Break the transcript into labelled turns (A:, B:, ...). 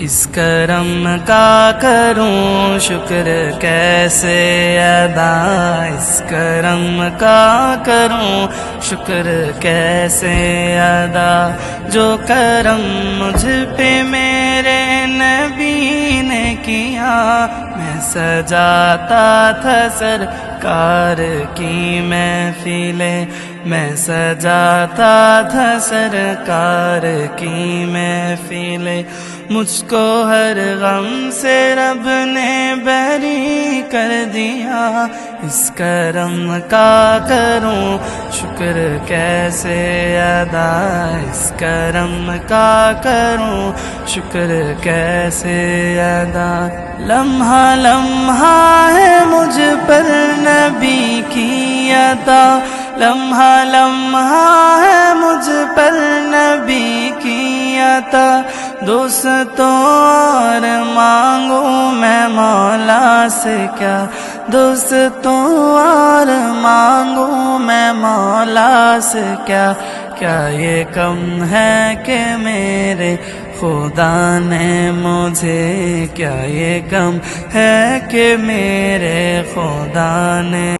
A: اس کرم کا کروں شکر کیسے ادا، اس کرم کا کروں شکر کیسے ادا، جو کرم مجھ پہ میرے نبی نے کیا، میں سجاتا تھا سرکار کی محفلیں، میں سجاتا تھا سرکار کی محفلیں، مجھ کو ہر غم سے رب نے بری کر دیا، اس کرم کا کروں شکر کیسے ادا، اس کرم کا کروں شکر کیسے ادا، لمحہ لمحہ ہے مجھ پر نبی کی عطا، لمحہ لمحہ ہے مجھ پر نبی کی عطا، دوستوں اور مانگوں میں مولا سے کیا، دوستوں اور مانگوں میں مولا سے کیا، کیا یہ کم ہے کہ میرے خدا نے مجھے، کیا یہ کم ہے کہ میرے خدا نے